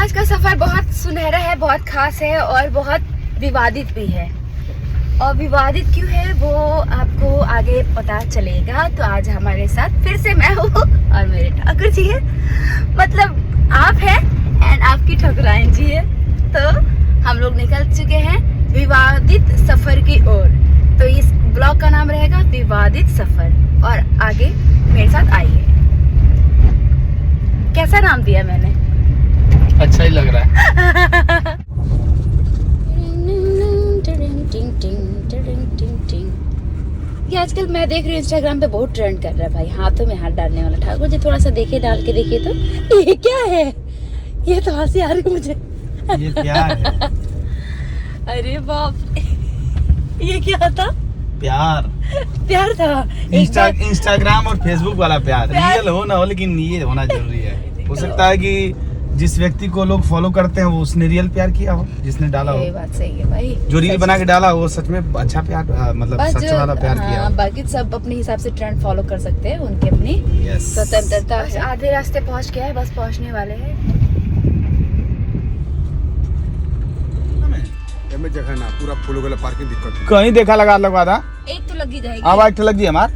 आज का सफर बहुत सुनहरा है, बहुत खास है और बहुत विवादित भी है। और विवादित क्यों है वो आपको आगे पता चलेगा। तो आज हमारे साथ फिर से मैं हूँ और मेरे ठाकुर जी है, मतलब आप हैं एंड आपकी ठकुराइन जी है। तो हम लोग निकल चुके हैं विवादित सफर की ओर। तो इस ब्लॉग का नाम रहेगा विवादित सफर और आगे मेरे साथ आइए। कैसा नाम दिया मैंने? अच्छा ही लग रहा है। ये आजकल मैं देख रही हूँ इंस्टाग्राम पे बहुत ट्रेंड कर रहा है भाई, हाथों में हाथ डालने वाला। ठाकुर जी थोड़ा सा देखिए, डाल के देखिए तो ये क्या है? ये तो हंसी आ रही मुझे। ये प्यार है। अरे बाप रे, ये क्या था? प्यार प्यार था। इंस्टाग्राम और फेसबुक वाला प्यार रियल हो ना हो, लेकिन ये होना जरूरी है। हो सकता है कि जिस व्यक्ति को लोग फॉलो करते हैं वो उसने रियल प्यार किया हो, जिसने डाला हो। ये बात सही है भाई, जो रील बना के डाला वो सच में अच्छा प्यार, मतलब सच वाला प्यार किया हो। बाकी सब अपने हिसाब से ट्रेंड फॉलो कर सकते हैं, उनकी अपनी स्वतंत्रता है। आधे रास्ते पहुंच गया है, बस पहुंचने वाले हैं। जगह ना पूरा फूलों वाला पार्किंग दिक्कत कहीं देखा लगा था। एक तो लगी जाएगी। अब एक लग गई हमार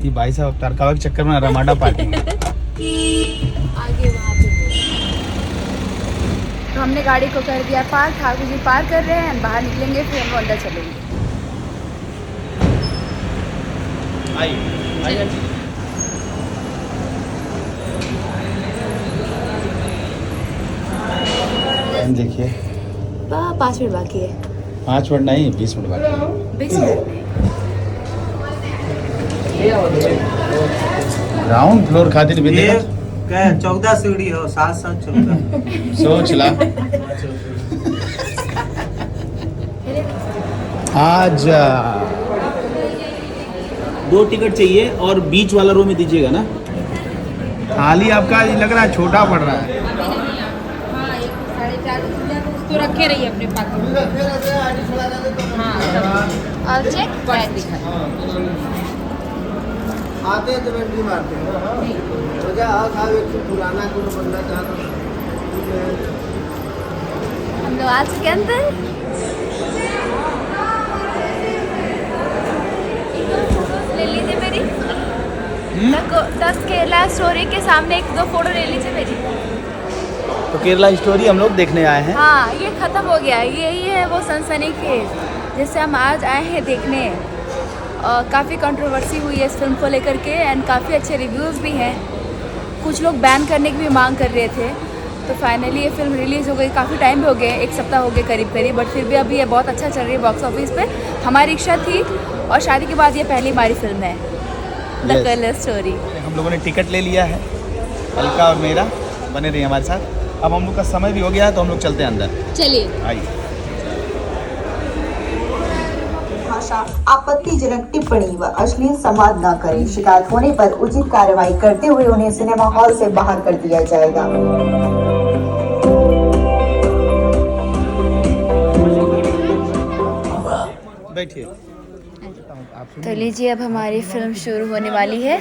ये भाई साहब तारकावा के चक्कर में रमाडा पार्किंग है। आगे वहाँ पे तो हमने गाड़ी को कर दिया पार। ठाकुर जी पार कर रहे हैं, बाहर निकलेंगे फिर हम अंदर चलेंगे। देखिए 5 मिनट बाकी है। 5 मिनट नहीं 20 मिनट बाकी। 20 मिनट ग्राउंड फ्लोर खातिर भी ये क्या 14 सीढ़ी हो, 7 14 सोच ला। आज 2 टिकट चाहिए और बीच वाला रो में दीजिएगा ना। थाली आपका ये लग रहा है छोटा पड़ रहा है। तो रखे रहिए अपने पास। और चेक बैग दिखा आते हैं तो एंट्री मारते हैं। तो क्या खाओ एक पुराना कोई बंदा चाहता हम लोग आ चुके अंदर। ले लीजिए मेरी 10 केरला स्टोरी के सामने 1-2 फोटो ले लीजिए मेरी। तो केरला स्टोरी हम लोग देखने आए हैं। हाँ, ये खत्म हो गया। यही है वो सनसनीखेज जिससे हम आज आए हैं देखने। काफ़ी कंट्रोवर्सी हुई है इस फिल्म को लेकर के एंड काफ़ी अच्छे रिव्यूज़ भी हैं। कुछ लोग बैन करने की भी मांग कर रहे थे। तो फाइनली ये फिल्म रिलीज़ हो गई। काफ़ी टाइम हो गए, 1 सप्ताह हो गए करीब, बट फिर भी अभी ये बहुत अच्छा चल रही है बॉक्स ऑफिस पे। हमारी इच्छा थी और शादी के बाद ये पहली हमारी फिल्म है द केरला स्टोरी। हम लोगों ने टिकट ले लिया है, अलका और मेरा। बने रहिए हमारे साथ। अब हम लोग का समय भी हो गया है तो हम लोग चलते हैं अंदर। चलिए आइए। भाषा, आपत्तिजनक टिप्पणी व अश्लील संवाद न करें। शिकायत होने पर उचित कार्रवाई करते हुए उन्हें सिनेमा हॉल से बाहर कर दिया जाएगा। बैठिए। तो लीजिए, अब हमारी फिल्म शुरू होने वाली है।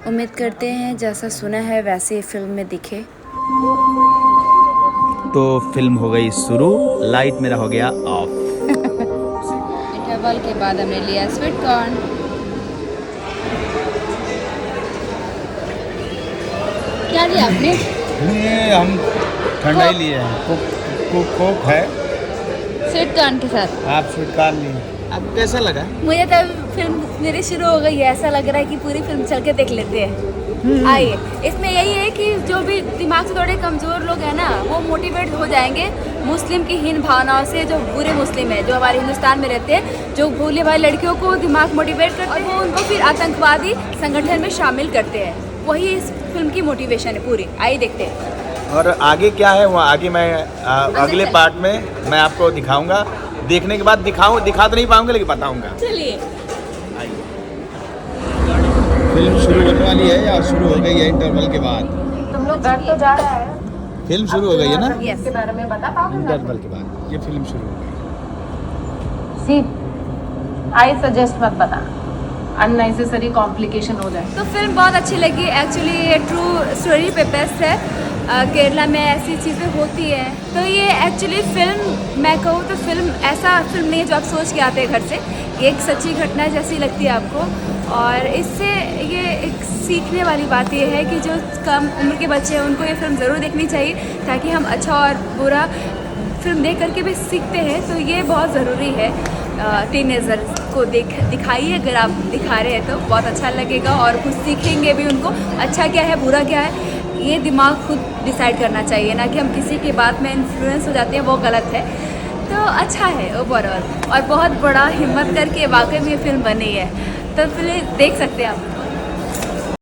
उम्मीद करते हैं जैसा सुना है वैसे ही फिल्म में दिखे। तो फिल्म हो गई शुरू, लाइट मेरा हो गया ऑफ। इंटरवल के बाद हमने लिया स्वीट कॉर्न। क्या लिया आपने? ये हम ठंडा ही लिए हैं। कोक है स्वीट कॉर्न के साथ। आप स्वीटकॉर्न लिए। आपको कैसा लगा? मुझे तो फिल्म मेरी शुरू हो गई है, ऐसा लग रहा है कि पूरी फिल्म चल के देख लेते हैं। आइए। इसमें यही है कि जो भी दिमाग से थोड़े कमज़ोर लोग हैं ना, वो मोटिवेट हो जाएंगे मुस्लिम की हीन भावनाओं से। जो बुरे मुस्लिम हैं, जो हमारे हिंदुस्तान में रहते हैं, जो भोले भाई लड़कियों को दिमाग मोटिवेट करते हैं, वो उनको फिर आतंकवादी संगठन में शामिल करते हैं। वही इस फिल्म की मोटिवेशन है पूरी। आइए देखते हैं। और आगे क्या है वो आगे मैं अगले पार्ट में मैं आपको दिखाऊंगा। देखने के बाद दिखा तो नहीं पाऊंगा लेकिन बताऊंगा। चलिए। फिल्म शुरू होने वाली है या शुरू हो गई है? इंटरवल के बाद तुम लोग घर तो जा रहा है। फिल्म शुरू हो गई है ना? यस। के बारे में बता पाओगे? इंटरवल के बाद ये फिल्म शुरू हो गई। सी आई सजेस्ट मत बता, अननेसेसरी कॉम्प्लिकेशन हो जाए। तो फिल्म बहुत अच्छी लगी। एक्चुअली ये ट्रू स्टोरी पे बेस्ड है। केरला में ऐसी चीज़ें होती है। तो ये एक्चुअली फिल्म मैं कहूँ तो ऐसा फिल्म नहीं है जो आप सोच के आते हैं घर से। ये एक सच्ची घटना जैसी लगती है आपको, और इससे ये एक सीखने वाली बात ये है कि जो कम उम्र के बच्चे हैं उनको ये फिल्म ज़रूर देखनी चाहिए, ताकि हम अच्छा और बुरा फिल्म देख करके भी सीखते हैं। तो ये बहुत ज़रूरी है। टीनेजर को दिखाइए, अगर आप दिखा रहे हैं तो बहुत अच्छा लगेगा और कुछ सीखेंगे भी उनको, अच्छा क्या है बुरा क्या है ये दिमाग खुद डिसाइड करना चाहिए, ना कि हम किसी की बात में इन्फ्लुएंस हो जाते हैं, वो गलत है। तो अच्छा है ओवरऑल, और बहुत बड़ा हिम्मत करके वाकई में ये फिल्म बनी है, तो फिर देख सकते हैं आप।